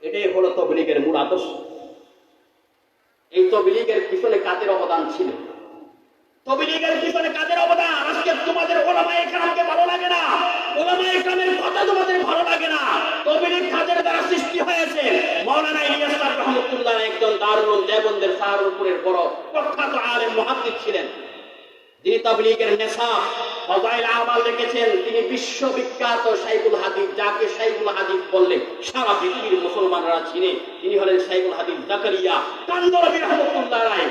এটাই হলো তবলিগের মূল আদর্শ। এই তবলিগের পিছনে কাদের অবদান ছিল? তবলিগের পিছনে কাদের অবদান? আজকে তোমাদের ওলামায়ে কেরামকে ভালো লাগে না, ওলামায়ে কেরামের কথা তোমাদের ভালো লাগে না। তবলিগ কাদের দ্বারা সৃষ্টি হয়েছে? মাওলানা ইলিয়াস রহমাতুল্লাহ একজন দারুল দেওবন্দের সাহারপুরের বড় প্রখ্যাত আলেম মুহাদ্দিস ছিলেন, যিনি তাবলীগের নেশাব ফজাইল আমাল লিখেছেন। তিনি বিশ্ববিখ্যাত শাইখুল হাদিস, যাকে শাইখুল হাদিস বললে সারা পৃথিবীর মুসলমানরা চিনে। তিনি হলেন শাইখুল হাদিস জাকারিয়া কান্দরবী রাহমাতুল্লাহ আলাইহি।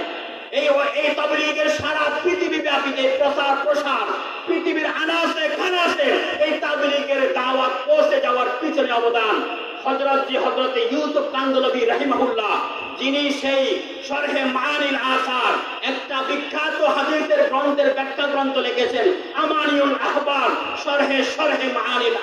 এই তাবলীগের সারা পৃথিবী ব্যাপী প্রচার প্রসার, পৃথিবীর আনাচে কানাচে এই তাবলীগের দাওয়াত পৌঁছে যাওয়ার পিছনে অবদান হযরতে ইউসুফ কান্দরবী রাহিমাহুল্লাহ, যিনি সেই শরহে মানিল আসার একটা বিখ্যাত হাদিসের গ্রন্থের ব্যাখ্যা গ্রন্থ লিখেছেন, আমানিউল আহবার শরহে মানিল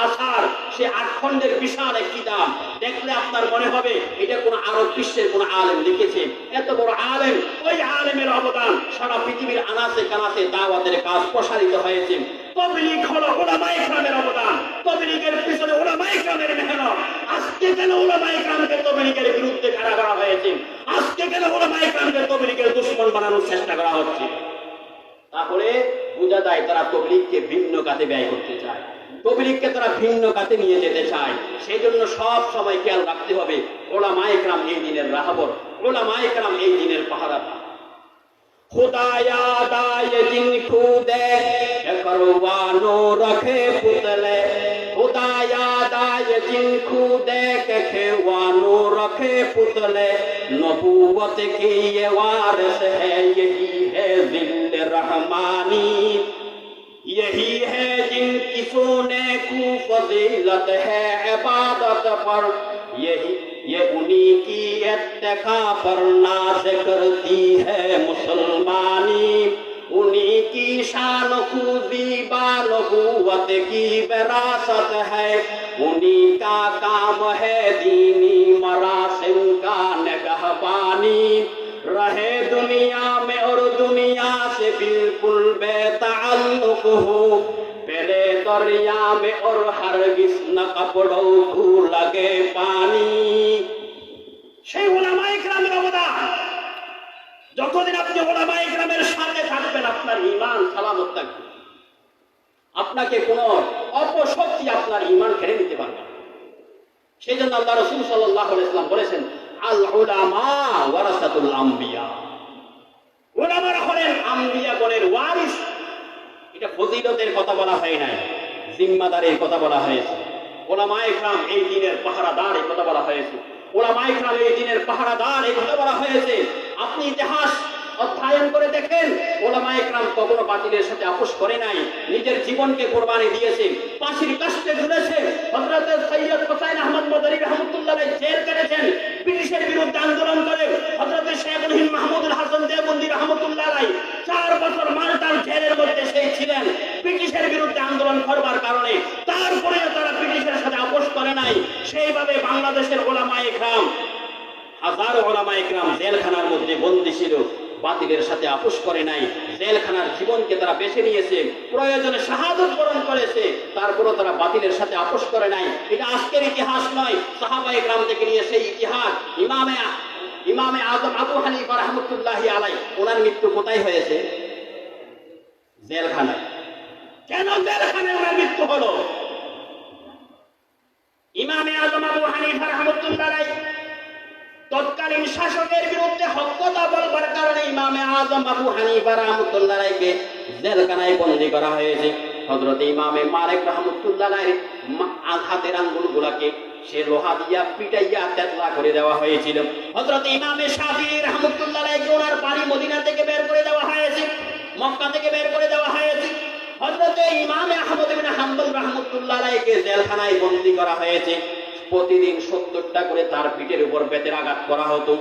আসার। সে 8 খণ্ডের বিশাল এক কিতাব। দেখলে আপনার মনে হবে এটা কোন আরব বিশ্বের কোন আলেম লিখেছে। এত বড় আলেম, ওই আলেমের অবদান সারা পৃথিবীর আনাচে কানাচে দাওয়াতের কাজ প্রসারিত হয়েছে। তবলীগ হলো উলামায়ে কেরামের অবদান, তবলীগের পিছনে উলামায়ে কেরামের মেহনত। আজকে কেন উলামায়ে কেরামকে তবলীগের বিরুদ্ধে খাড়া করা হয়েছে? আজকে কেন উলামায়ে কেরামকে তবলীগের দুশমন বানানোর চেষ্টা করা হচ্ছে? তাহলে বোঝা যায় তারা তবলীগকে ভিন্ন কাজে ব্যয় করতে চায়, তবলীগকে তারা ভিন্ন কাজে নিয়ে যেতে চায়। সেই জন্য সব সময় খেয়াল রাখতে হবে উলামায়ে কেরাম এই দিনের রাহবর, উলামায়ে কেরাম এই দিনের পাহারাদার। खुदा याद आए जिनको देख करवानो रखे पुतले, खुदा याद आए जिनको देख खेवानो रखे पुतले, नबूवत की ये वारिस है, यही है जिल्ल रहमानी, यही है जिनकी सोने को फजीलत है इबादत पर, ये उन्हीं की इत्तिका पर नाज करती है मुसलमानी, उन्हीं की शान खूबीबा नबूवत की विरासत है, उन्हीं का काम है दीनी मरासिम का निगहबानी, रहे दुनिया में और दुनिया से बिल्कुल बेताल्लुक हो, पहले दरिया में और हरगिज न कपड़ों को लगे पानी। সেই উলামায়ে কেরামের অবদান, যতদিন আপনি উলামায়ে কেরামের সাথে থাকবেন আপনার ঈমান সালামত থাকবে, আপনাকে কোন অপশক্তি আপনার ঈমান কেড়ে নিতে পারবে না। সেই জন্য আল্লাহ রাসূল সাল্লাল্লাহু আলাইহি ওয়াসাল্লাম বলেছেন, আল উলামা ওয়ারাসাতুল আম্বিয়া, উলামারা হলেন আম্বিয়াগণের ওয়ারিস। এটা ফজিলতের কথা বলা হয় নাই, জিম্মাদারির কথা বলা হয়েছে। উলামায়ে কেরাম এই দিনের পাহারাদার, এই কথা বলা হয়েছে। উলামায়ে কেরাম এই দিনের পাহারাদার, এই কথা বলা হয়েছে। আপনি ইতিহাস অধ্যয়ন করে দেখেন, উলামায়ে কেরাম কখনো বাতিলের সাথে আপোষ করে নাই, নিজের জীবনকে কোরবানি দিয়েছে, ফাঁসির কাস্টে ঝুলেছে। হযরত সৈয়দ হোসেন আহমদ মদনী রাহমাতুল্লাহ আলাইহি জেল কেটেছেন ব্রিটিশের বিরুদ্ধে আন্দোলন করে। হযরত শেখুল হিন্দ মাহমুদুল হাসান দেওবন্দি রাহমাতুল্লাহ আলাইহি 4 বছর মালটার জেলের মধ্যে সেই ছিলেন ব্রিটিশের বিরুদ্ধে আন্দোলন করবার কারণে। তারপরেও তারা ব্রিটিশের সাথে আপোষ করে নাই। সেইভাবে বাংলাদেশের উলামায়ে কেরাম, হাজারো উলামায়ে কেরাম জেলখানার মধ্যে বন্দী ছিল, বাতিলের সাথে আপোষ করে নাই। জেলখানার জীবনকে তারা বেছে নিয়েছে, প্রয়োজনে শাহাদত বরণ করেছে, তারপরও তারা বাতিলের সাথে আপোষ করে নাই। এটা আজকের ইতিহাস নয়, সাহাবায়ে কেরাম থেকে নিয়ে সেই ইতিহাস। ইমামে আজম আবু হানিফা রাহমাতুল্লাহি আলাইহি, ওনার মৃত্যু কোথায় হয়েছে? জেলখানায়। কেন জেলখানায় ওনার মৃত্যু হলো? ইমামে আজম আবু হানিফা রাহমাতুল্লাহি আলাইহি তৎকালীন শাসকের বিরুদ্ধে হক কথা বলবার কারণে ইমামে আজম আবু হানিফা রাহমাতুল্লাহি আলাইহিকে জেলখানায় বন্দী করা হয়েছে। হযরত ইমামে মালিক রাহমাতুল্লাহি আলাইহির হাতের আঙ্গুলগুলোকে সে লোহা দিয়া পিটাইয়া তেতলা করে দেওয়া হয়েছিল। হযরত ইমামে শাফিঈ রাহমাতুল্লাহি আলাইহিকে ওনার বাড়ি মদিনা থেকে বের করে দেওয়া হয়েছে, মক্কা থেকে বের করে দেওয়া হয়েছে। হযরত ইমামে আহমদ ইবনে হাম্বল রাহমাতুল্লাহি আলাইহিকে জেলখানায় বন্দী করা হয়েছে। প্রতিদিন 70টা করে তার পিঠের উপর বেতের আঘাত করা হতো।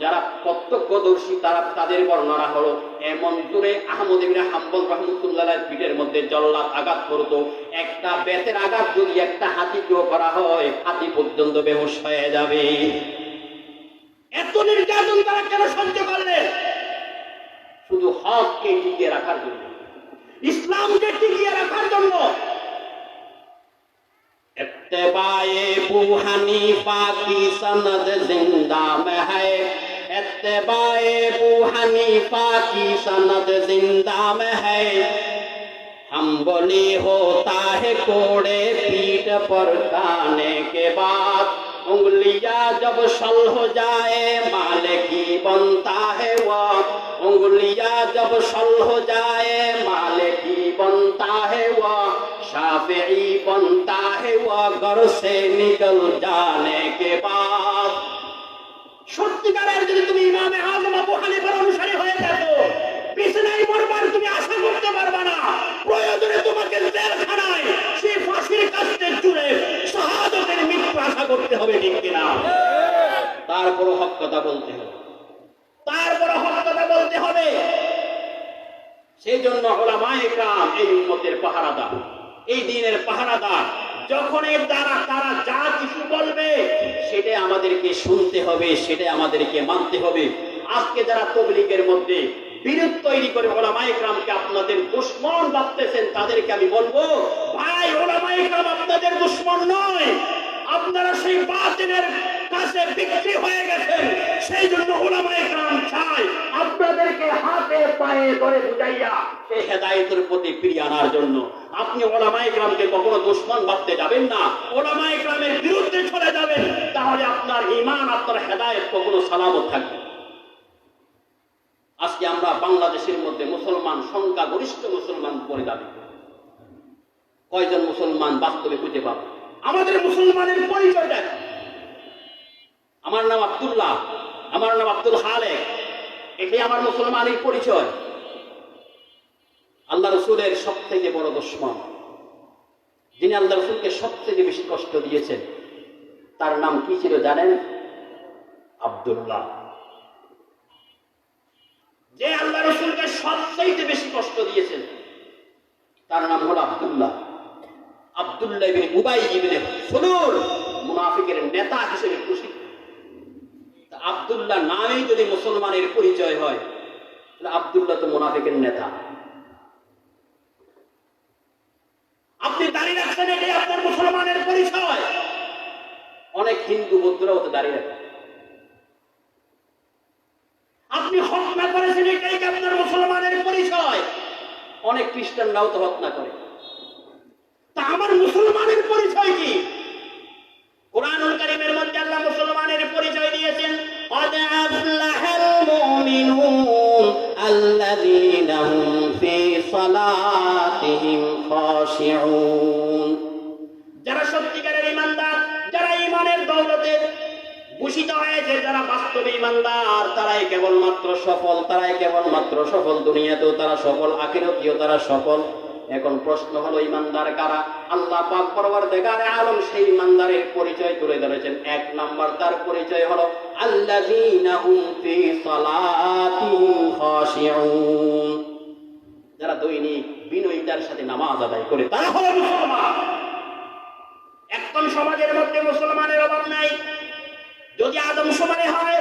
যারা প্রত্যক্ষদর্শী তারা তাদের বর্ণনা হলো, এমন জোরে আহমদ ইবনে হাম্বল রাহমাতুল্লাহি আলাইহির পিঠের মধ্যে জল্লাদ আঘাত করতো, একটা বেতের আঘাত যদি একটা হাতিকেও করা হয়, হাতি পর্যন্ত বেহুশ হয়ে যাবে। এত নির্যাতন তারা কেন সহ্য করলেন? শুধু হককে টিকিয়ে রাখার জন্য, ইসলামকে টিকিয়ে রাখার জন্য। इत्तेबाए अबू हनीफा की सनद जिंदा में है, इत्तेबाए अबू हनीफा की सनद जिंदा में है। हम बोले होता है कोड़े पीठ पर खाने के बाद, उंगलियां जब सल हो जाए मालिकी बनता है वह, उंगलियां जब सल हो जाए मालिकी बनता है वह, शाफिई बनता है वह घर से निकल जाने के बाद। সত্যিকারের যদি তুমি ইমামে আযম আবু হানিফার অনুসারী হয়ে থাকো, বিছানায় মরবার তুমি আশা করতে পারবে না। প্রয়োজনে তোমাকে জেলখানায় সেই ফাঁসির কাস্তে জুড়ে শাহাদাতের মৃত্যু আশা করতে হবে, ঠিক কিনা? তারপরও হক কথা বলতে হবে, তারপরও হক কথা বলতে হবে। সেই জন্য উলামায়ে কেরাম এই উম্মতের পাহারাদার, এই দ্বীনের পাহারাদার। যখন এর দ্বারা তারা যা কিছু বলবে সেটাই আমাদেরকে শুনতে হবে, সেটাই আমাদেরকে মানতে হবে। আজকে যারা তাবলীগের মধ্যে বিরোধ তৈরি করে উলামায়ে কেরামকে আপনাদের দুশমন ভাবতেছেন, তাদেরকে আমি বলবো, ভাই উলামায়ে কেরাম আপনাদের দুশমন নয়, আপনারা সেই বাতিলের কাছে বিক্রি হয়ে গেছেন। সেই জন্য উলামায়ে কেরাম চায় আপনাদেরকে হাতে পায়ে ধরে বুঝাইয়া সেই হেদায়েতের প্রতি ফিরিয়ে আনার জন্য। আপনি উলামায়ে কেরামকে কখনো দুশমন ভাবতে যাবেন না, উলামায়ে কেরামের বিরুদ্ধে চলে যাবেন, তাহলে আপনার ঈমান, আপনার হেদায়েত কখনো সালামত থাকবে। আজকে আমরা বাংলাদেশের মধ্যে মুসলমান সংখ্যা গরিষ্ঠ মুসলমান বলে দাবি করি। কয়জন মুসলমান বাস্তবে খুঁজে পাবো? আমাদের মুসলমানের পরিচয় দেখ। আমার নাম আব্দুল্লাহ, আমার নাম আব্দুল খালেক, এটাই আমার মুসলমানের পরিচয়। আল্লাহ রসুলের সব থেকে বড় দুশমন, যিনি আল্লাহ রসুলকে সব থেকে বেশি কষ্ট দিয়েছেন, তার নাম কি ছিল জানেন? আব্দুল্লাহ। যে আল্লাহ রসুলকে সবচেয়ে বেশি কষ্ট দিয়েছেন তার নাম হলো আব্দুল্লাহ। আব্দুল্লাহ ইবনে উবাই ইবনে সুলুল, মুনাফিকের নেতা হিসেবে প্রসিদ্ধ। আব্দুল্লাহ নামেই যদি মুসলমানের পরিচয় হয়, তাহলে আব্দুল্লাহ তো মুনাফিকের নেতা। আপনি দাঁড়িয়ে রাখছেন, এটাই আপনার মুসলমানের পরিচয়। অনেক হিন্দু বৌদ্ধরাও তো দাঁড়িয়ে রাখে। আপনি হত্যা করেছেন, এটাই কি আপনার মুসলমানের পরিচয়? অনেক খ্রিস্টানরাও তো হত্যা করে। তা আমার মুসলমানের পরিচয় কি? কুরআনুল কারীমের মধ্যে আল্লাহ মুসলমানের পরিচয় দিয়েছেন, ক্বাদ আফলাহাল মুমিনুন আল্লাযীনা হুম ফী সালাতিহিম খাশিউন। যারা সত্যিকারের ঈমানদার, যারা ঈমানের দৌলতে ভূষিত হয়েছে, যারা বাস্তবে ঈমানদার, তারাই কেবলমাত্র সফল, তারাই কেবলমাত্র সফল। দুনিয়াতেও তারা সফল, আখিরাতেও তারা সফল। এখন প্রশ্ন হলো, ঈমানদার কারা? আল্লাহ পাক পরওয়ারদিগারে আলম সেই ঈমানদারের পরিচয় তুলে ধরেছেন। এক নাম্বার তার পরিচয় হলো আল্লাযীনা হুম ফী সালাতিহিম খাশিউন, যারা দৈনিক বিনয়িতার সাথে নামাজ আদায় করে, তারা হলো মুসলমান। এখন সমাজের মধ্যে মুসলমানের অভাব নাই। যদি আদমশুমারি হয়,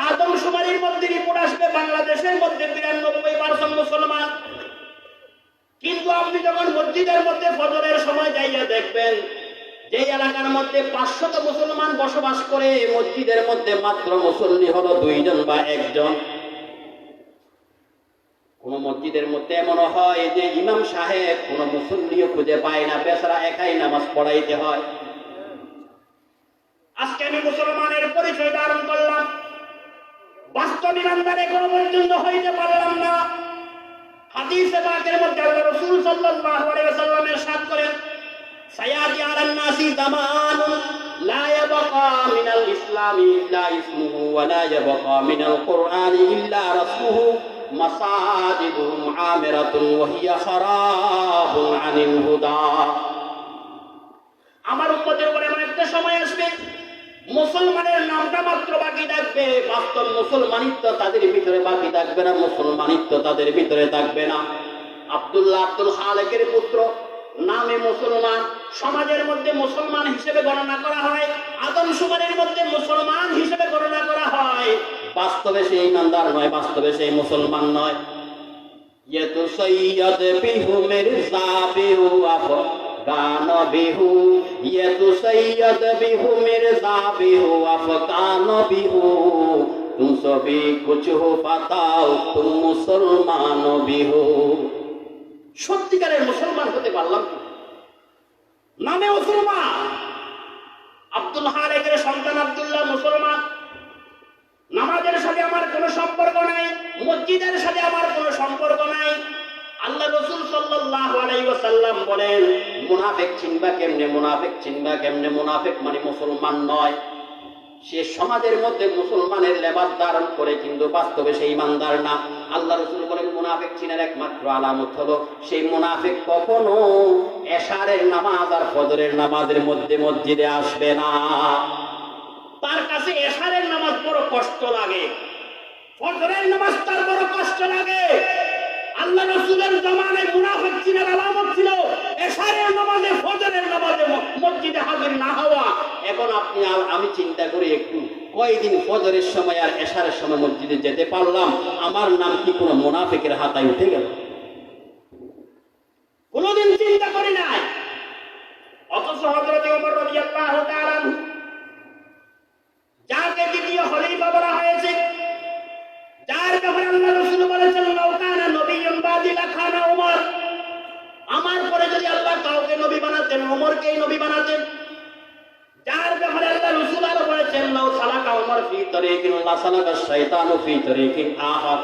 আদমশুমারির মধ্যে রিপোর্ট আসবে বাংলাদেশের মধ্যে ৯২% মুসলমান। কিন্তু আপনি যখন মসজিদের মধ্যে ফজরের সময় যাইয়া দেখবেন, যে এলাকার মধ্যে ৫০০ মুসলমান বসবাস করে, মসজিদের মধ্যে মাত্র মুসল্লি হলো ২ জন বা ১ জন। কোন মসজিদের মধ্যে এমন হয় যে ইমাম সাহেব কোন মুসল্লিও খুঁজে পায় না, বেচারা একাই নামাজ পড়াইতে হয়। আজকে আমি মুসলমানের পরিচয় ধারণ করলাম, বাস্তব ঈমানদার এখনো পর্যন্ত হইতে পারলাম না। হাদিসে পাকের মধ্যে আল্লাহ রাসূল সাল্লাল্লাহু আলাইহি ওয়াসাল্লাম ইরশাদ করেন, সায়াতি আলান নাসি জামানুন লা ইয়াবকা মিনাল ইসলামি ইল্লা ইসমুহু ওয়া লা ইয়াবকা মিনাল কুরআনি ইল্লা রাসূহু মাসাজিদুহুম আমিরাতুন ওয়া হিয়া খারাবুন আনিল হুদা। আমার উম্মতের উপরে এমন একটা সময় আসবে, মুসলমানের নামটা মাত্র বাকি থাকবে, বাস্তব মুসলমানিত্ব তাদের ভিতরে বাকি থাকবে না, মুসলমানিত্ব তাদের ভিতরে থাকবে না। আব্দুল্লাহ আব্দুল খালেকের পুত্র, নামে মুসলমান, সমাজের মধ্যে মুসলমান হিসেবে গণনা করা হয়, আদমশুমারির মধ্যে মুসলমান হিসেবে গণনা করা হয়। বাস্তবে সেই ঈমানদার নয়, বাস্তবে সেই মুসলমান নয়। ইয়ে তো সৈয়দ বিহু মির্জা বিহু আফ গান বিহু ইয়ে তু সৈয়দ বিহু মির্জা বিহু আফগান বিহু তুম সবই কুছ হো বাতাও তুম মুসলমান বিহু। সত্যিকারের মুসলমান হতে পারলাম কি? নামে মুসলমান, আব্দুল হারেকের সন্তান আব্দুল্লাহ মুসলমান, নামাজের সাথে আমার কোনো সম্পর্ক নাই, মসজিদের সাথে আমার কোনো সম্পর্ক নাই। আল্লাহ রাসূল সাল্লাল্লাহু আলাইহি ওয়াসাল্লাম বলেন, মুনাফিক চিনবা কেমনে? মুনাফিক চিনবা কেমনে? মুনাফিক মানে মুসলমান নয়, সে সমাজের মধ্যে মুসলমানের লেবাস ধারণ করে কিন্তু বাস্তবে সে ইমানদার না। আল্লাহ রাসূল বলেন, মুনাফিক চিনার একমাত্র আলামত হলো সেই মুনাফিক কখনো এশারের নামাজ আর ফজরের নামাজের মধ্যে মসজিদে আসবে না। তার কাছে এশারের নামাজ বড় কষ্ট লাগে, ফজরের নামাজ তার বড় কষ্ট লাগে। আল্লাহ রাসূলের জামানায় মুনাফিক চিনার আলামত ছিল এশারের নামাজে ফজরের নামাজে মসজিদে হাজির না হওয়া। এখন আপনি আমি চিন্তা করি একটু, কয়দিন ফজরের সময় আর এশারের সময় মসজিদে যেতে পারলাম, আমার নাম কি কোনো মুনাফিকের হাতায় উঠে গেল? কোনদিন চিন্তা করি নাই। অথচ হযরত ওমর রাদিয়াল্লাহু তাআলা যাকে দ্বিতীয় খলিফা বলা হয়েছে, যার ব্যাপারে আল্লাহ রাসূল বলেছেন, লাউ কানা নবিয়্যুন বাদি লাকানা ওমর, আমার পরে যদি আল্লাহ কাউকে নবী বানাতেন ওমরকেই নবী বানাতেন। যার ব্যাপারে আল্লাহ রাসূল আরো বলেছেন, লাউ সালাকা ওমর ফি তরিকিন লা সালাকা শাইতানু ফি তরিকিন আখার,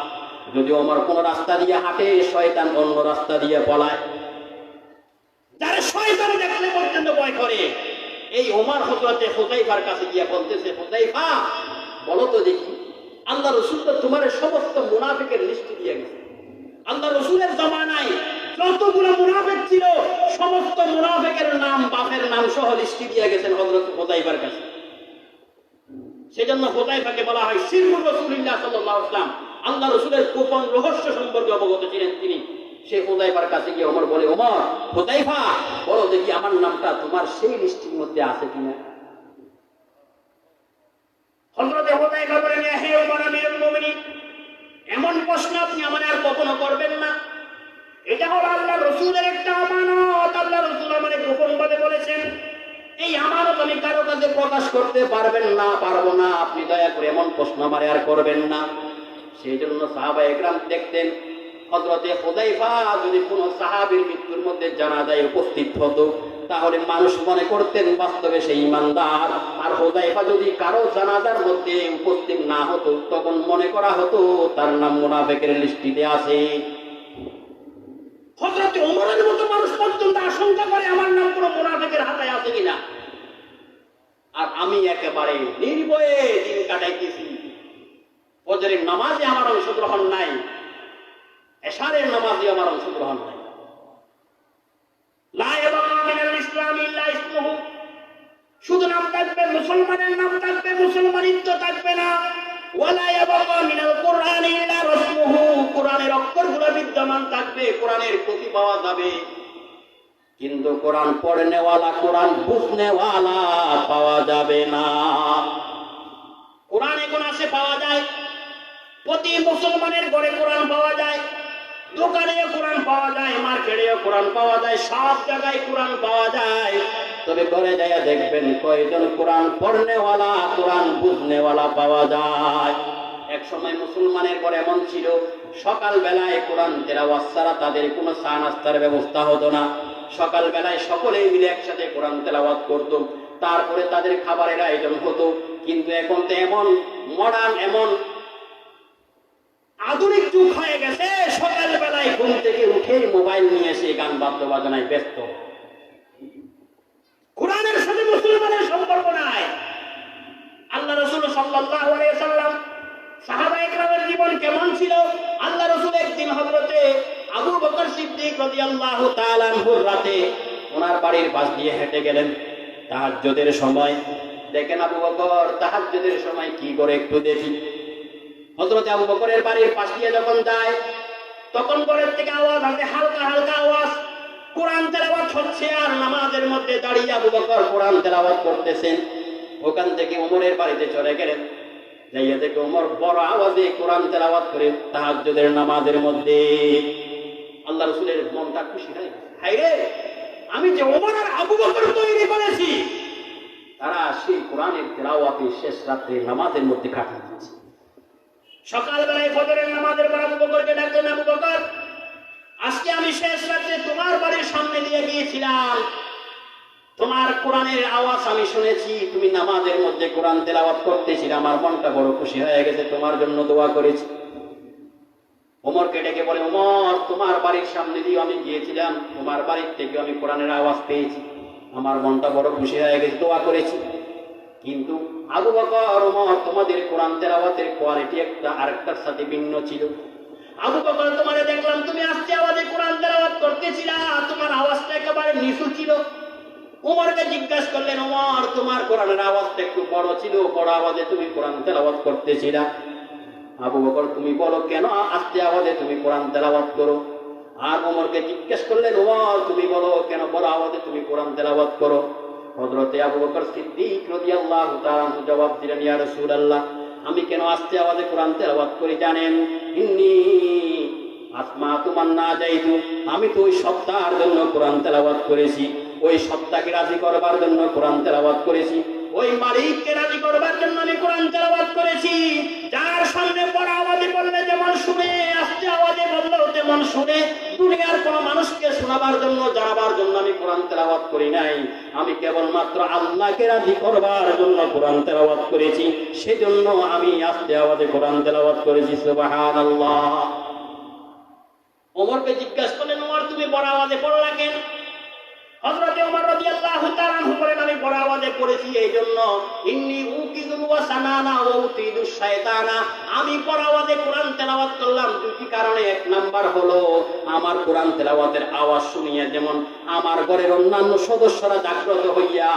যদি ওমর কোন রাস্তা দিয়ে হাঁটে শয়তান অন্য রাস্তা দিয়ে পলায়। যারা শয়তান দেখলে পর্যন্ত ভয় করে, এই ওমর হযরতে হুযাইফার কাছে গিয়ে বলতেছে, হুযাইফা বলো তো দেখি, আল্লাহ রাসূল তো তোমার সমস্ত মুনাফিকের লিস্ট দিয়ে গেছে। আল্লাহ রাসূলের জামানায় যতগুলো মুনাফিক ছিল সমস্ত মুনাফিকের নাম, বাপের নাম সহ লিস্ট দিয়ে গেছেন হযরত হুযাইফার কাছে। সেজন্য হুযাইফাকে বলা হয় সিররুর রাসূলুল্লাহ সাল্লাল্লাহু আলাইহি ওয়াসাল্লাম। আল্লাহ রাসূলের গোপন রহস্য সম্পর্কে অবগত ছিলেন তিনি। সেই হুযাইফার কাছে গিয়ে ওমর বলে, ওমর হুযাইফা বলো দেখি আমার নামটা তোমার সেই লিস্টের মধ্যে আছে কিনা। হযরত হুযাইফা বলেন, হে ওমর আমিরুল মুমিনিন, এমন প্রশ্ন আপনি আমার আর কখনো করবেন না। এটা হলো আল্লাহ রাসূলের একটা আমানত। আল্লাহ রাসূল আমাকে গোপনভাবে বলেছেন, এই আমানত আমি কারো কাছে প্রকাশ করতে পারবেন না, পারবো না। আপনি দয়া করে এমন প্রশ্ন আমারে আর করবেন না। সেই জন্য সাহাবায়ে কেরাম দেখতেন, হযরতে হুযাইফা যদি কোনো সাহাবীর মৃত্যুর মধ্যে জানাজায় উপস্থিত হতো, তাহলে মানুষ মনে করতেন বাস্তবে সেই ঈমানদার। আর হুযাইফা যদি কারো জানাজার মধ্যে উপস্থিত না হতো, তখন মনে করা হতো তার নাম মুনাফিকের লিস্টিতে আছে। হযরত ওমরের মতো মানুষ পর্যন্ত আশঙ্কা করে আমার নাম কোনো মুনাফিকের হাতে আছে কিনা। আর আমি একেবারে নির্ভয়ে দিন কাটাইতেছি। ফজরের নামাজে আমার অংশগ্রহণ নাই, এশারের নামাজে আমার অংশগ্রহণ নাই। লা ইয়াবকা মিনাল ইসলাম ইল্লা ইসমুহু, শুধু নাম থাকবে, মুসলমানের নাম থাকবে, মুসলমানিত্ব থাকবে না। ওয়ালা ইয়াবকা মিনাল কুরআনি ইল্লা রাসমুহু, কোরআনের অক্ষরগুলো বিদ্যমান থাকবে, কোরআনের প্রতি পাওয়া যাবে, কিন্তু কোরআন পড়নেওয়ালা, কোরআন বুঝনেওয়ালা পাওয়া যাবে না। কোরআন এখন আছে, পাওয়া যায়, প্রতি মুসলমানের ঘরে কোরআন পাওয়া যায়, দোকানেও কোরআন পাওয়া যায়, মার্কেটেও কোরআন পাওয়া যায়, সব জায়গায় কোরআন পাওয়া যায়। তবে ঘরে যাইয়া দেখবেন কয়জন কোরআন পড়নেওয়ালা, কোরআন বুঝনেওয়ালা পাওয়া যায়। এক সময় মুসলমানের ঘরে এমন ছিল, সকাল বেলায় কোরআন তেলাওয়াত ছাড়া তাদের কোনো চা নাস্তার ব্যবস্থা হতো না। সকাল বেলায় সকলেই মিলে একসাথে কোরআন তেলাওয়াত করত, তারপরে তাদের খাবারের আয়োজন হতো। কিন্তু এখন তো এমন মডার্ন, এমন আধুনিক যুগ হয়ে গেছে, সকাল বেলায় ঘুম থেকে উঠে মোবাইল নিয়ে এসে গান বাদ্য বাজনায় ব্যস্ত। কোরআনের সাথে মুসলমানের সম্পর্ক নাই। আল্লাহ রাসূল সাল্লাল্লাহু আলাইহি ওয়াসাল্লাম, সাহাবায়ে কেরামের জীবন কেমন ছিল? আল্লাহ রাসূল একদিন হযরতে আবু বকর সিদ্দিক রাদিয়াল্লাহু তাআলা আনহুর রাতে ওনার বাড়ির পাশ দিয়ে হেঁটে গেলেন তাহাজ্জুদের সময়। দেখেন আবু বকর তাহাজ্জুদের সময় কি করে একটু দেখি। হযরত আবু বকরের বাড়ির পাশ দিয়ে যখন যায়, তখন ঘরের থেকে আওয়াজ আসে, হালকা হালকা আওয়াজ, কোরআন তেলাওয়াত হচ্ছে। আর নামাজের মধ্যে দাঁড়িয়ে আবু বকর কোরআন তেলাওয়াত করতেছেন। ওখান থেকে ওমরের বাড়িতে চলে গেলেন, যাইয়া দেখে ওমর বড় আওয়াজে কোরআন তেলাওয়াত করে তাহাজ্জুদের নামাজের মধ্যে। আল্লাহ রাসূলের মনটা খুশি হয়, হায় রে, আমি যে ওমর আর আবু বকর তৈরি করেছি, তারা সেই কোরআনের তেলাওয়াতে শেষ রাত্রে নামাজের মধ্যে কাটিয়ে দিয়েছে। সকালবেলায় ফজরের নামাজের পর আবু বকরকে ডাকলেন, আবু বকর, আজকে আমি শেষ রাত্রে তোমার বাড়ির সামনে দিয়ে গিয়েছিলাম, তোমার কোরআনের আওয়াজ আমি শুনেছি, তুমি নামাজের মধ্যে কোরআন তেলাওয়াত করতেছিলে, আমার মনটা বড় খুশি হয়ে গেছে, তোমার জন্য দোয়া করেছি। ওমরকে ডেকে বলে, ওমর, তোমার বাড়ির সামনে দিয়ে আমি গিয়েছিলাম, তোমার বাড়ির থেকে আমি কোরআনের আওয়াজ পেয়েছি, আমার মনটা বড় খুশি হয়ে গেছে, দোয়া করেছি। কিন্তু আবু বকর, ওমর, তোমাদের কোরআন তেলাওয়াতের কোয়ালিটি একটা আরেকটার সাথে ভিন্ন ছিল। আবু বকর, তোমারে দেখলাম তুমি আস্তে আওয়াজে কোরআন তেলাওয়াত করতেছিলা, তোমার আওয়াজটা একেবারে নিচু ছিল। ওমরকে জিজ্ঞাসা করলেন, ওমর, তোমার কোরআনের আওয়াজটা একটু বড় ছিল, বড় আওয়াজে তুমি কোরআন তেলাওয়াত করতেছিলা। আবু বকর, তুমি বলো কেন আস্তে আওয়াজে তুমি কোরআন তেলাওয়াত করো? আর ওমরকে জিজ্ঞেস করলেন, ওমর, তুমি বলো কেন বড় আওয়াজে তুমি কোরআন তেলাওয়াত করো? হযরতে আবু বকর সিদ্দিক রাদিয়াল্লাহু তাআলা জবাব দিলেন, ইয়া রাসূলুল্লাহ, আমি কেন আস্তে আওয়াজে কোরআন তেলাওয়াত করি জানেন? ইন্নী আসমাতু মান নাজাইতু, আমি তো ওই সত্তার জন্য কোরআন তেলাওয়াত করেছি, ওই সত্তাকে রাজি করবার জন্য কোরআন তেলাওয়াত করেছি, ওই মালিককে রাজি করবার জন্য আমি কোরআন তেলাওয়াত করেছি, যার সামনে বড় আওয়াজে বললে যেমন শুনে, আস্তে আওয়াজে বললেও তেমন শুনে। দুনিয়ার কোন মানুষকে শোনাবার জন্য, জানাবার জন্য আমি কোরআন তেলাওয়াত করি নাই, আমি কেবলমাত্র আল্লাহকে রাজি করবার জন্য কোরআন তেলাওয়াত করেছি, সেজন্য আমি আস্তে আওয়াজে কোরআন তেলাওয়াত করেছি। সুবহানাল্লাহ। ওমরকে জিজ্ঞাসা করলেন, ওমর, তুমি বড় আওয়াজে পড়লা কেন? হযরতে ওমর রাদিয়াল্লাহু তাআলা আনহু বলেন, আমি বড় আওয়াজে পড়েছি এই জন্য, ইন্নী উকিযুল ওয়াসানানা ওয়া উতিদুশ শায়তানা, আমি বড় আওয়াজে কোরআন তেলাওয়াত করলাম দুটি কারণে। এক নাম্বার হলো, আমার কোরআন তেলাওয়াতের আওয়াজ শুনিয়ে যেমন আমার ঘরের অন্যান্য সদস্যরা জাগ্রত হইয়া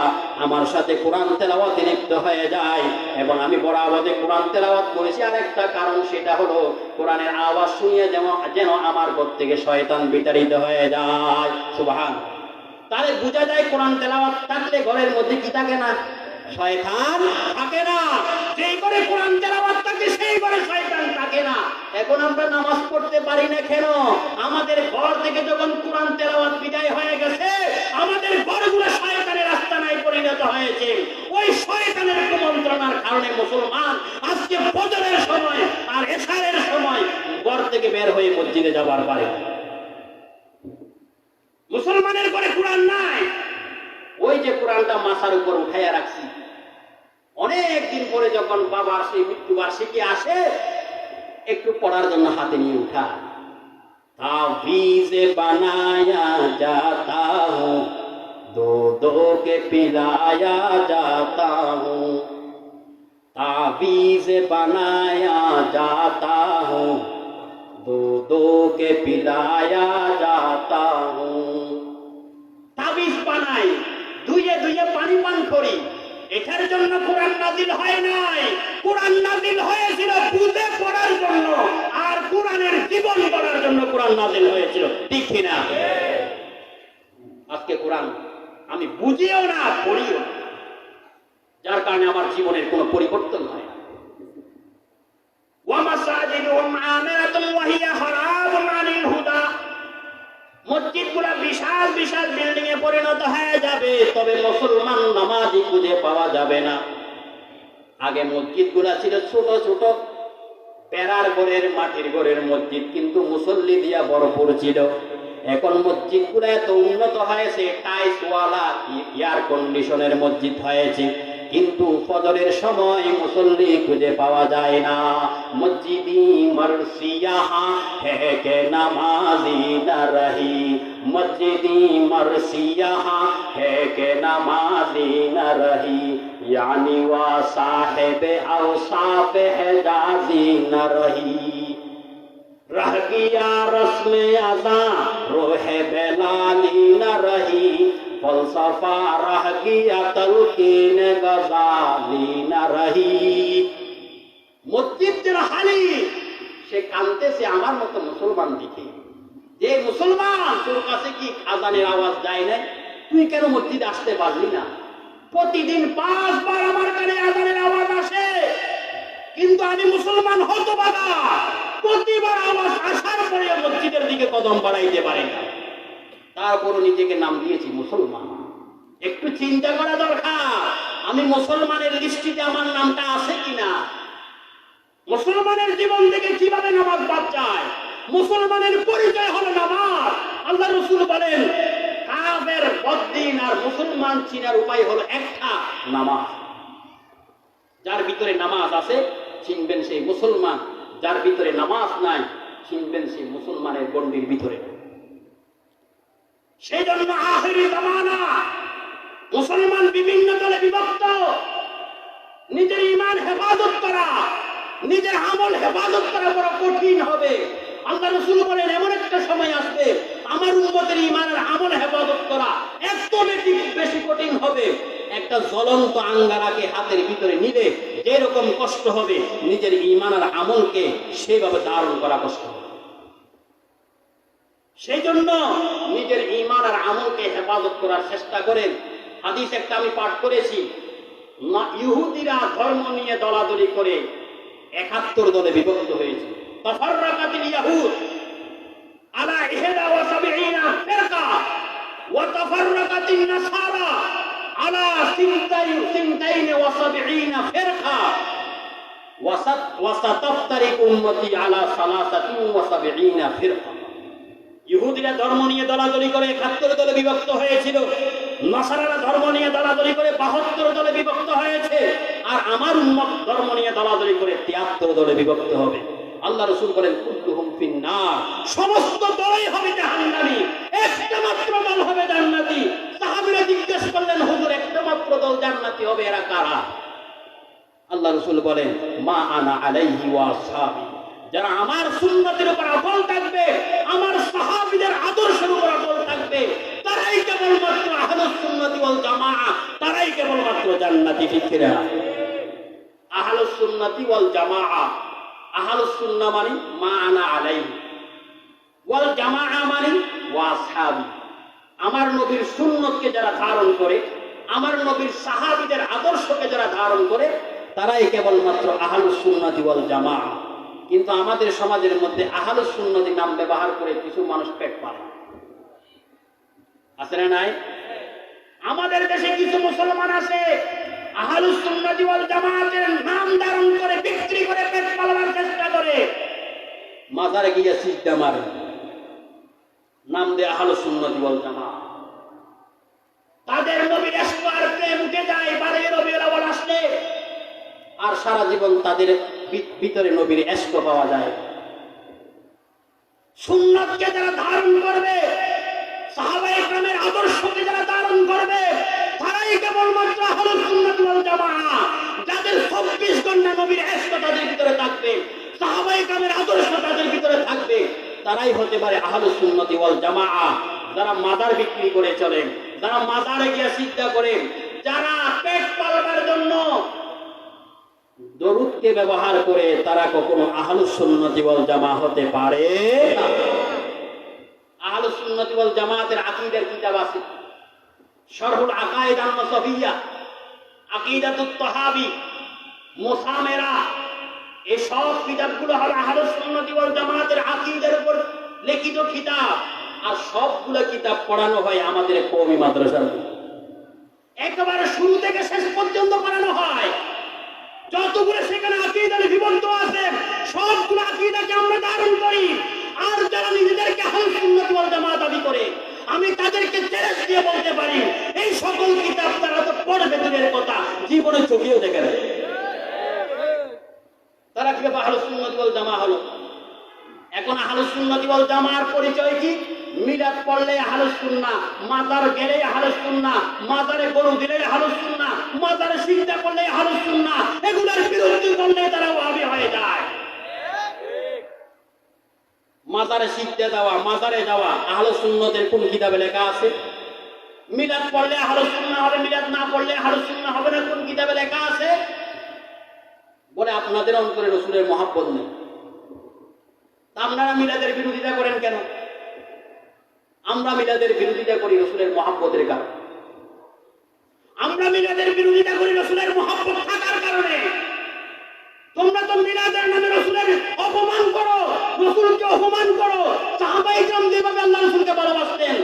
আমার সাথে কোরআন তেলাওয়াতে লিপ্ত হয়ে যায়, এবং আমি বড় আওয়াজে কোরআন তেলাওয়াত করেছি আরেকটা কারণ, সেটা হলো কোরআনের আওয়াজ শুনিয়ে যেন আমার ঘর থেকে শয়তান বিতাড়িত হয়ে যায়। সুবহানাল্লাহ। তাহলে বোঝা যায় কোরআন তেলাওয়াত থাকলে ঘরের মধ্যে কি থাকে না? শয়তান থাকে না। যেই ঘরে কোরআন তেলাওয়াত থাকে সেই ঘরে শয়তান থাকে না। এখন আমরা নামাজ পড়তে পারি না কেন? আমাদের ঘর থেকে যখন কোরআন তেলাওয়াত বিদায় হয়ে গেছে, আমাদের ঘরগুলো শয়তানের আস্তানায় পরিণত হয়েছে। ওই শয়তানের কুমন্ত্রণার কারণে মুসলমান আজকে ফজরের সময় আর এশারের সময় ঘর থেকে বের হয়ে মসজিদে যাবার পারে। মুসলমানের ঘরে কোরআন নাই। ওই যে কোরআনটা মাথার উপর উঠাইয়া রাখছি, অনেক দিন পরে যখন বাবার সেই মৃত্যুবার্ষিকী আসে, একটু পড়ার জন্য হাতে নিয়ে উঠা। তাবিজ বানায়া যাতা হুঁ, দো দো কে পিলায়া যাতা হুঁ, ताबीज़ बनाया जाता हूँ, दो दो के पिलाया जाता हूँ। তাবিজ বানাই, দুইয়ে দুইয়ে পানি পান করি। এটার জন্য কোরআন নাজিল হয় নাই। কোরআন নাজিল হয়েছিল বুঝে পড়ার জন্য, আর কোরআনের জীবন গড়ার জন্য কোরআন নাজিল হয়েছিল। ঠিক কিনা? আজকে কোরআন আমি বুঝিও না, পড়িও না, যার কারণে আমার জীবনের কোনো পরিবর্তন হয় না। মসজিদগুলা বিশাল বিশাল বিল্ডিং এ পরিণত হয়ে যাবে, তবে মুসলমান নামাজি খুঁজে পাওয়া যাবে না। আগে মসজিদগুলা ছিল ছোট ছোট পেরার ঘরের, মাটির ঘরের মসজিদ, কিন্তু মুসল্লি দিয়া ভরপুর ছিল। এখন মসজিদগুলো এত উন্নত হয়েছে, টাইলসওয়ালা এয়ার কন্ডিশনের মসজিদ হয়েছে, কিন্তু ফজরের সময় মুসল্লি খুঁজে পাওয়া যায় না। মসজিদি মরসিয়া হে কে নামাজি না রহি, মসজিদি মরসিয়া হে কে নামাজি না রহি, यानी वा साहिब औसाफ हिजाजी न रही, रह गया रस्म अज़ा रोहे बेलाली न रही, फलसफा रह गया तलकीन गजाली न रही। মসজিদ যেন খালি, সে কাঁদতেছে আমার মতো মুসলমান দেখে, যে মুসলমান তোর কাছে কি আজানের আওয়াজ যায় না? তুই কেন মসজিদে আসতে পারলি না? প্রতিদিন 5 বার আমার কানে আযানের আওয়াজ আসে, কিন্তু আমি মুসলমান হতভাগা, প্রতিবার আওয়াজ আসার পরে মসজিদের দিকে কদম বাড়াইতে পারি না। তারপরও নিজেকে নাম দিয়েছি মুসলমান। একটু চিন্তা করা দরকার, আমি মুসলমানের লিস্টিতে আমার নামটা আছে কিনা। মুসলমানের জীবন থেকে কিভাবে নামাজ বাদ যায়? মুসলমানের পরিচয় হলো নামাজ। আল্লাহ রাসূল বলেন, কাফের, বদ্দিন আর মুসলমান চিনার উপায় হলো একটা, নামাজ। যার ভিতরে নামাজ আছে চিনবেন সেই মুসলমান, যার ভিতরে নামাজ নাই চিনবেন সেই মুসলমানের গণ্ডির ভিতরে। সেই জন্য আখিরি জামানা মুসলমান বিভিন্ন দলে বিভক্ত। নিজের ঈমান হেফাজত করা, নিজের আমল হেফাজত করা বড় কঠিন হবে। আল্লাহ রাসূল বলেন, এমন একটা সময় আসবে আমার উম্মতের ঈমান আর আমল হেফাজত করা এত বেশি কঠিন হবে, একটা জ্বলন্ত আঙ্গারাকে হাতের ভিতরে নিলে যেরকম কষ্ট হবে, নিজের ঈমান আর আমলকে সেভাবে ধারণ করা কষ্ট হবে। সেই জন্য নিজের ঈমান আর আমলকে হেফাজত করার চেষ্টা করেন। হাদিস একটা আমি পাঠ করেছি, ইহুদিরা ধর্ম নিয়ে দলাদলি করে ৭১ দলে বিভক্ত হয়েছে। তাফাররাকাতিল ইয়াহুদ আলা ৭১ ফিরকা ওয়া তাফাররাকাতিন নাসারা আলা ৭২ ফিরকা ওয়া সাতাফতারিকু উম্মতি আলা ৭৩ ফিরকা। ইহুদিরা ধর্ম নিয়ে দলাদলি করে ৭১ দলে বিভক্ত হয়েছিল, নাসারারা ধর্ম নিয়ে দলাদলি করে ৭২ দলে বিভক্ত হয়েছে, আর আমার উম্মত ধর্ম নিয়ে দলাদলি করে ৭৩ দলে বিভক্ত হবে। আল্লাহ রাসূল বলেন, কুল্লুহুম ফিন্নার, সমস্ত দলই হবে জাহান্নামী, একটা মাত্র দল হবে জান্নাতি। সাহাবীরা জিজ্ঞেস করলেন, হুজুর একটা মাত্র দল জান্নাতি হবে, এরা কারা? আল্লাহ রাসূল বলেন, মা আনা আলাইহি ওয়া আসহাবী, যারা আমার সুন্নতের উপর অটল থাকবে, আমার সাহাবীদের আদর্শের উপর অটল থাকবে, তারাই কেবলমাত্র আহলুস সুন্নতি ওয়াল জামাআহ, তারাই কেবলমাত্র জান্নাতি। ঠিক কিনা? আহলুস সুন্নতি ওয়াল জামাআহ, আহলুস সুন্নাহ মানে মা আনা আলাইহি, ওয়াল জামাআহ মানে ওয়া আসহাবী, আমার নবীর সুন্নতকে যারা ধারণ করে, আমার নবীর সাহাবীদের আদর্শকে যারা ধারণ করে, তারাই কেবলমাত্র আহলুস সুন্নতি ওয়াল জামাআহ। কিন্তু আমাদের সমাজের মধ্যে আহলুস সুন্নতি নাম ব্যবহার করে কিছু মানুষ পেট পালে, আছে না নাই? আমাদের দেশে কিছু মুসলমান আছে আহলুস সুন্নতি ওয়াল জামাতের নাম ধারণ করে বিক্রি করে পেট পালাবার চেষ্টা করে, মাজারে গিয়ে সিজদা মারে, নাম দেয় আহলুস সুন্নতি ওয়াল জামাত। তাদের নবীর ইশক আর প্রেম উঠে যায় 12 রবিউল আউয়াল আসলে, আর সারা জীবন তাদের ভিতরে নবীর ইশক পাওয়া যায়। সুন্নতকে যারা ধারণ করবে, সাহাবায়ে কেরামের আদর্শকে যারা ধারণ করবে, তারাই কেবলমাত্র আহলুস সুন্নাত ওয়াল জামাআহ। যাদের 24 ঘন্টা নবীর ইশক তাদের ভিতরে থাকবে, সাহাবায়ে কেরামের আদর্শ তাদের ভিতরে থাকবে, তারাই হতে পারে আহলুস সুন্নাত ওয়াল জামাআহ। যারা মাজার বিক্রি করে চলেন, যারা মাজারে গিয়ে সিজদা করেন, যারা পেট পালবার জন্য দরুদকে ব্যবহার করে, তারা কখনো আহলুস সুন্নতি ওয়াল জামাআহ হতে পারে না। আহলুস সুন্নতি ওয়াল জামাতের আকীদার কিতাব আছে, শরহুল আকায়েদ আন-নাসাবিয়্যা, আকীদাতুত তাহাবী, মুসামেরা, এই সব কিতাবগুলো হলো আহলুস সুন্নতি ওয়াল জামাতের আকীদার উপর লিখিত কিতাব। আর সবগুলো কিতাব পড়ানো হয় আমাদের কওমি মাদ্রাসায়, একেবারে শুরু থেকে শেষ পর্যন্ত পড়ানো হয়। যতগুলো সেখানে আকীদার বিবরণ আছে, সবগুলো আকীদাকে আমরা ধারণ করি। আর যারা নিজেদেরকে আহলুস সুন্নাত ওয়াল জামাত দাবি করে, আমি তাদেরকে চ্যালেঞ্জ দিয়ে বলতে পারি, এই সকল কিতাব তারা তো পড়বে দূরের কথা, জীবনে চোখেও দেখে না। তারা কিভাবে আহলুস সুন্নাত ওয়াল জামাত হলো? এখন আহলুস সুন্নাত ওয়াল জামাতের পরিচয় কি? মিলাদ পড়লে আহলুস সুন্নাহ, মাজার গেলে আহলুস সুন্নাহ, মাজারে গরু দিলে আহলুস সুন্নাহ, মাজারে সিজদা করলে আহলুস সুন্নাহ, এগুলোর বিরোধী করলে তারা ওয়াহাবি হয়ে যায়। মাজারে সিজদা দেওয়া, মাজারে যাওয়া আহলুস সুন্নাতের কোন কিতাবে লেখা আছে? মিলাদ পড়লে আহলুস সুন্নাহ হবে, মিলাদ না পড়লে আহলুস সুন্নাহ হবে না, কোন কিতাবে লেখা আছে? বলে আপনাদের অন্তরে রাসূলের মহব্বত নেই, আপনারা মিলাদের বিরোধিতা করেন কেন? আমরা মিলাদের বিরোধিতা করি রাসূলের মহব্বতের কারণে। আমরা মিলাদের বিরোধিতা করি রাসূলের মহব্বত থাকার কারণে। তোমরা তো মিলাদের নামে রাসূলের অপমান করো, রাসূলকে অপমান করো। সাহাবায়ে কেরাম যেভাবে আল্লাহ রাসূলকে ভালোবাসতেন,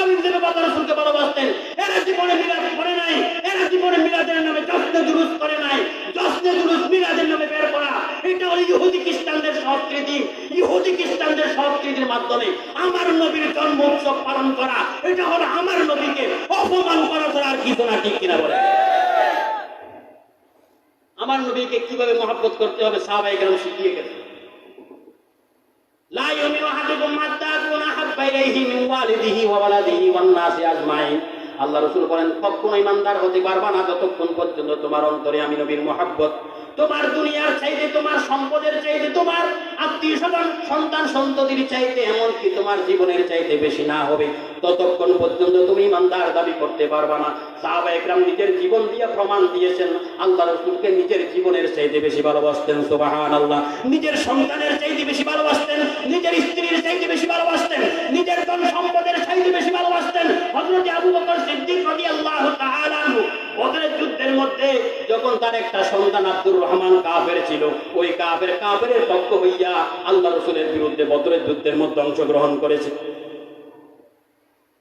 হাবিব যেভাবে আল্লাহ রাসূলকে ভালোবাসতেন, এরা জীবনে মিলাদ করে নাই, এরা জীবনে মিলাদের নামে জশ্নে জুলুস করে নাই। জশ্নে জুলুস মিলাদের নামে বের করা, এটা হলো ইহুদি খ্রিস্টানদের সংস্কৃতি। ইহুদি খ্রিস্টানদের সংস্কৃতির মাধ্যমে আমার নবীর জন্ম উৎসব পালন করা, এটা হলো আমার নবীকে অপমান করা ছাড়া আর কিছু না, ঠিক কিনা বলে? আমার নবীকে কিভাবে মহব্বত করতে হবে সাহাবায়ে কেরাম শিখিয়ে গেছে। লা ইউমিনু আহাদুকুম হাত্তা আকুনা হাব্বা ইলাইহি মিন ওয়ালিদিহি ওয়া ওয়ালাদিহি ওয়ান নাসি আজমাইন। আল্লাহ রাসূল বলেন, কখনো ঈমানদার হতে পারবা না যতক্ষণ পর্যন্ত তোমার অন্তরে আমি নবীর মহব্বত, তোমার দুনিয়ার চাইতে, তোমার সম্পদের চাইতে, তোমার আত্মীয় স্বজন, সন্তান সন্ততির চাইতে, এমনকি তোমার জীবনের চাইতে বেশি না হবে, ততক্ষণ পর্যন্ত তুমি ঈমানদার দাবি করতে পারবা না। সাহাবায়ে কেরাম নিজের জীবন দিয়ে প্রমাণ দিয়েছেন আল্লাহ রাসূলকে নিজের জীবনের চাইতে বেশি ভালোবাসতেন। সুবহানাল্লাহ। নিজের সন্তানের চাইতে বেশি ভালোবাসতেন, নিজের স্ত্রীর চাইতে বেশি ভালোবাসতেন, নিজের ধন সম্পদের চাইতে বেশি ভালোবাসতেন। হযরত আবু বকর সিদ্দিক রাদিয়াল্লাহু তাআলা আনহু বদরের যুদ্ধের মধ্যে যখন তার একটা সন্তান আব্দুর রহমান কাফের ছিল, ওই কাফেরের পক্ষ হইয়া আল্লাহ রাসূলের বিরুদ্ধে বদরের যুদ্ধের মধ্যে অংশগ্রহণ করেছে।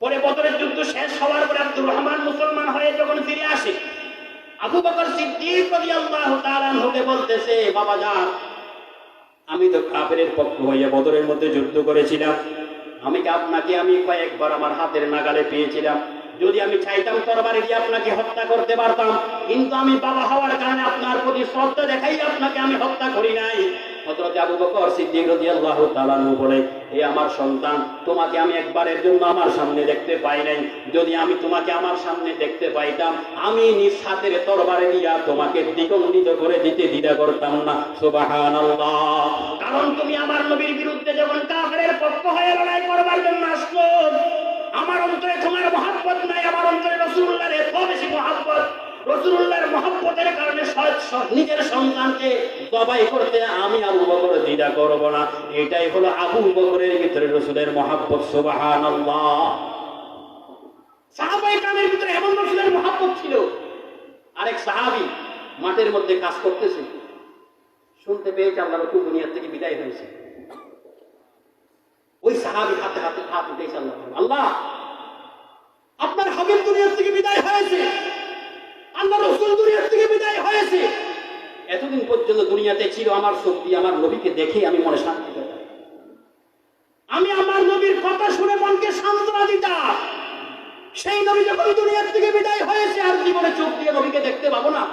পরে বদরের যুদ্ধ শেষ হওয়ার পরে আব্দুর রহমান মুসলমান হয়ে যখন ফিরে আসে, আবু বকর সিদ্দিক রাদিয়াল্লাহু তাআলা আনহুকে বলতেছে, বাবা যান, আমি তো কাফেরের পক্ষ হইয়া বদরের মধ্যে যুদ্ধ করেছিলাম, আপনাকে আমি কয়েকবার আমার হাতের নাগালে পেয়েছিলাম, যদি আমি চাইতাম তরবারি দিয়ে আপনাকে হত্যা করতে পারতাম, কিন্তু আমি বাবা হওয়ার কারণে আপনার প্রতি শ্রদ্ধা দেখাই আপনাকে আমি হত্যা করি নাই। হযরত আবু বকর সিদ্দিক রাদিয়াল্লাহু তাআলা আনহু বলে, হে আমার সন্তান, তোমাকে আমি একবারের জন্য আমার সামনে দেখতে পাই নাই, যদি আমি তোমাকে আমার সামনে দেখতে পাইতাম, আমি নিজ হাতের তরবারি দিয়া তোমাকে দ্বিখণ্ডিত করে দিতে দ্বিধা করতাম না। সুবহানাল্লাহ। কারণ তুমি আমার নবীর বিরুদ্ধে যখন কাফেরের পক্ষ হয়ে লড়াই করবার জন্য আসলো, আমার অন্তরে তোমার মহব্বত নাই, আমার অন্তরে রাসূলুল্লাহর এত বেশি মহব্বত, রাসূলুল্লাহর মহব্বতের কারণে নিজের সন্তানকে জবাই করতে আমি আবু বকর দ্বিধা করব না। এটাই হলো আবু বকরের ভিতরে রাসূলের মহব্বত। সুবহানাল্লাহ। সাহাবায়ে কেরামের ভিতরে এমন রাসূলের মহব্বত ছিল। আরেক সাহাবী মাঠের মধ্যে কাজ করতেছে, শুনতে পেয়েছে আল্লাহ রাসূল দুনিয়া থেকে বিদায় হয়েছে। ওই সাহাবী হাতে হাতে হাত উঠেছে, আল্লাহ, আপনার হাবিব দুনিয়া থেকে বিদায় হয়েছে, আল্লাহ রাসূল দুনিয়া থেকে বিদায় হয়েছে। এতদিন পর্যন্ত দুনিয়াতে ছিল, আমার চোখ দিয়ে আমার নবীকে দেখে আমি মনে শান্তি পেতাম, আমি আমার নবীর কথা শুনে মনকে সান্ত্বনা দিতাম। সেই নবী যখন দুনিয়া থেকে বিদায় হয়েছে, আর জীবনে চোখ দিয়ে নবীকে দেখতে পাবো না,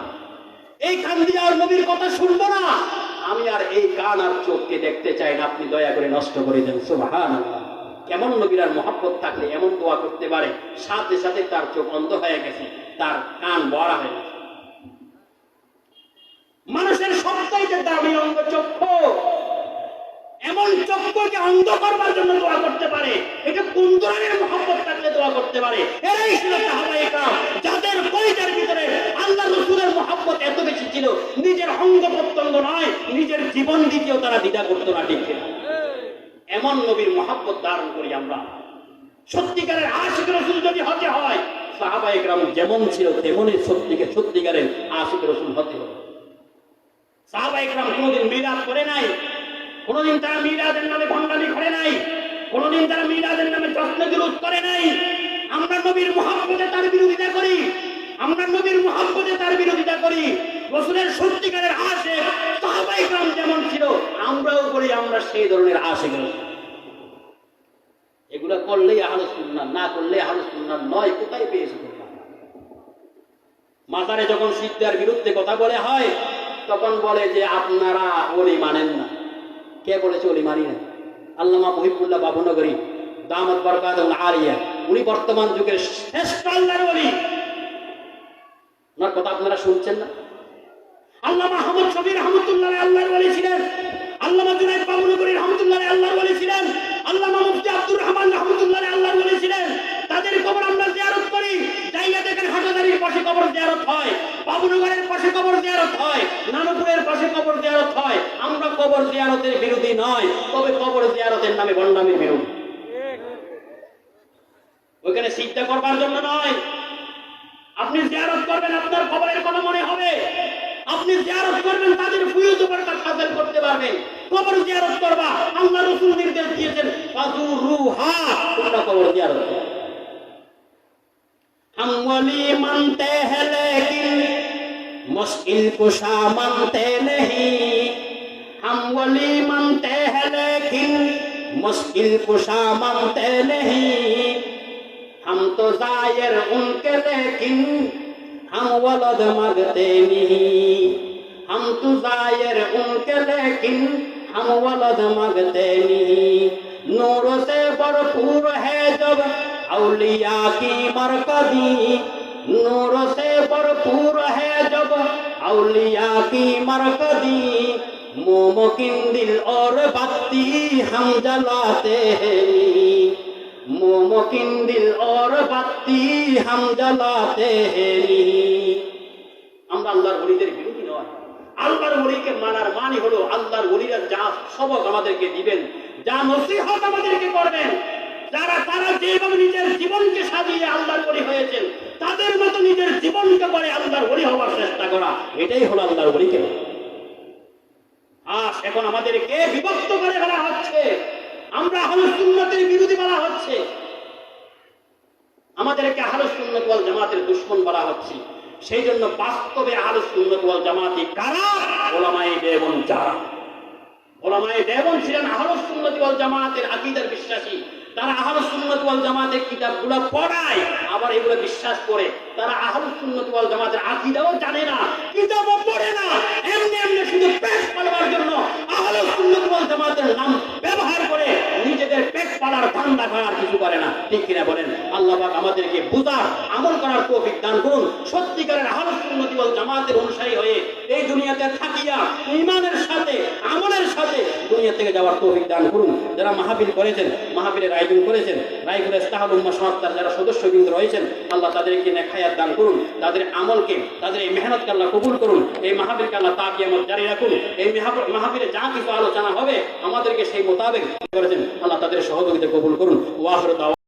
এই কান দিয়ে আর নবীর কথা শুনবো না, আমি আর এই কান আর চোখকে দেখতে চাই না, আপনি দয়া করে নষ্ট করে দেন। সুবহানাল্লাহ। কেমন নবীর আর মহব্বত থাকলে এমন দোয়া করতে পারে, সাথে সাথে তার চোখ অন্ধ হয়ে গেছে, তার কান বড়া হয়ে গেছে। মানুষের সবচাইতে দামি অঙ্গ চক্ষু, এমন চক্ষুকে অন্ধ করবার জন্য দোয়া করতে পারে, এটা কোন ধরনের মহব্বত থাকলে দোয়া করতে পারে? এরাই ছিল সাহাবায়ে কেরাম, যাদের কলিজার ভিতরে আল্লাহ রাসূলের মহব্বত এত বেশি ছিল, নিজের অঙ্গ প্রত্যঙ্গ নয়, নিজের জীবন দিতেও তারা দ্বিধা করতো না, ঠিক কিনা? এমন নবীর মহব্বত ধারণ করি আমরা। সত্যিকারের আশিক রাসূল যদি হতে হয়, সাহাবায়ে কেরাম যেমন ছিল তেমনই সত্যিকারের আশিক রাসূল হতে হবে। সাহাবায়ে কেরাম কোনোদিন মিলাদ করে নাই, কোনোদিন তারা মিলাদের নামে ভণ্ডামি করে নাই, কোনোদিন তারা মিলাদের নামে জশ্নে জুলুস করে নাই। আমরা নবীর মহব্বতে তার বিরোধিতা করি, আমরা নবীর মহব্বতে তার বিরোধিতা করি। রাসূলের সত্যিকারের আশিক সাহাবায়ে কেরাম যেমন ছিল, আমরাও করি, আমরা সেই ধরনের আশিক। এগুলা করলেই আহলে সুন্নাহ, না করলে আহলে সুন্নাহ নয়। কোথায় পেয়েছে? মাজারে যখন সিজদার বিরুদ্ধে কথা বলে হয়, তখন বলে যে আপনারা ওলি মানেন না। কে বলেছে ওলি মানি না? আল্লামা মুহিবুল্লাহ বাবুনগরী দামাত বরকাতুল আলিয়া, উনি বর্তমান যুগের শ্রেষ্ঠ আল্লাহর ওলি। ওনার কথা আপনারা শুনছেন না? আল্লামা আহমদ শফি রহমাতুল্লাহ আল্লাহর ওলি ছিলেন, আল্লামা জুনায়েদ বাবুনগরী রহমাতুল্লাহ আল্লাহর ওলি ছিলেন, আল্লামা মুফতি আব্দুর রহমান রহমাতুল্লাহ আল্লাহর ওলি ছিলেন। তাদের কবর আমরা জিয়ারত করি, যাইয়া দেখেন হাটাদারির পাশে কবর জিয়ারত হয়, বাবুনগরের পাশে কবর জিয়ারত হয়, নানপুরের পাশে কবর জিয়ারত হয়। আমরা কবর জিয়ারতের বিরোধী নয়, তবে কবর জিয়ারতের নামে ভণ্ডামির বিরোধী। ওইখানে সিজদা করবার জন্য নয়। আপনি জিয়ারত করবেন, আপনার কবরের কথা মনে হবে, আপনি জিয়ারত করবেন, তাদের ফুয়ুজ বরকত হাসিল করতে পারবেন। কবর জিয়ারত করবা, আল্লাহ রাসূল নির্দেশ দিয়েছেন ফাজুরুহা, তোমরা কবর জিয়ারত করো। वली मानते हैं लेकिन मुश्किल कुशा मानते नहीं, हम वली मानते हैं लेकिन मुश्किल कुशा मानते नहीं, हम तो जायर उनके लेकिन हम वलद मांगते नहीं, हम तो जायर उनके लेकिन हम वलद मांगते नहीं। नूर से भरपूर है जब औलिया की मरकजी, नूर से भरपूर है जब औलिया की मरकजी, मोमकिन दिल और बत्ती हम जलाते हैं, मोमकिन दिल और बत्ती हम जलाते हैं। আমরা আল্লাহর ওলিদের বিরোধী নয়, আল্লাহর ওলিকে মানার মানে হলো আল্লাহর ওলিরা যা সবক আমাদেরকে দিবেন, যা নসিহত আমাদেরকে করবেন, তারা যেভাবে নিজের জীবনকে সাজিয়ে আল্লাহর ওলি হয়েছেন তাদের মতো নিজের জীবনকে করে আল্লাহর ওলি হওয়ার চেষ্টা করা, এটাই হলো আল্লাহর ওলিকে। আজ এখন আমাদেরকে বিভক্ত করে ফেলা হচ্ছে, আমরা আহলুস সুন্নাতের বিরোধী বলা হচ্ছে, আমাদেরকে আহলুস সুন্নাত ওয়াল জামাতের দুশমন বলা হচ্ছে। সেই জন্য বাস্তবে আহলুস সুন্নাত ওয়াল জামাতি কারা? উলামায়ে দেওবন্দ যারা। উলামায়ে দেওবন্দ ছিলেন আহলুস সুন্নাত ওয়াল জামাতের আকীদার বিশ্বাসী, তারা আহলুস সুন্নাত ওয়াল জামাতের কিতাবগুলো পড়ায় আবার এগুলো বিশ্বাস করে। তারা আহলুস সুন্নাত ওয়াল জামাতের আকীদাও জানে না, কিতাবও পড়ে না, এমনি এমনি শুধু পেট পালবার জন্য আহলুস সুন্নাত ওয়াল জামাতের নাম ব্যবহার করে নিজেদের পেট পালার ধান্দা করার কিছু করে না। ঠিক কিনা বলেন? আল্লাহ পাক আমাদেরকে বুঝার আমল করার তৌফিক দান করুন। সত্যিকারের আহলুস সুন্নাত ওয়াল জামাতের অনুসারী হয়ে এই দুনিয়াতে থাকিয়া ঈমানের সাথে আমলের সাথে দুনিয়া থেকে যাওয়ার তৌফিক দান করুন। যারা মাহফিল করেছেন, মাহফিলের আয়োজন করেছেন, রায়পুর ইস্তাহাল উম্মাহ সংস্থার যারা সদস্যবৃন্দ রয়েছেন, আল্লাহ তাদেরকে নেক হায়াত দান করুন, তাদের আমলকে, তাদের এই মেহনতকে আল্লাহ কবুল করুন, এই মাহফিলকে আল্লাহ তা কিয়ামত জারি রাখুন। এই মাহফিলে যা কিছু আলোচনা হবে আমাদেরকে সেই মোতাবেক করেছেন, আল্লাহ তাদের সহযোগিতা কবুল করুন। ওয়া আখিরু দাওয়ানা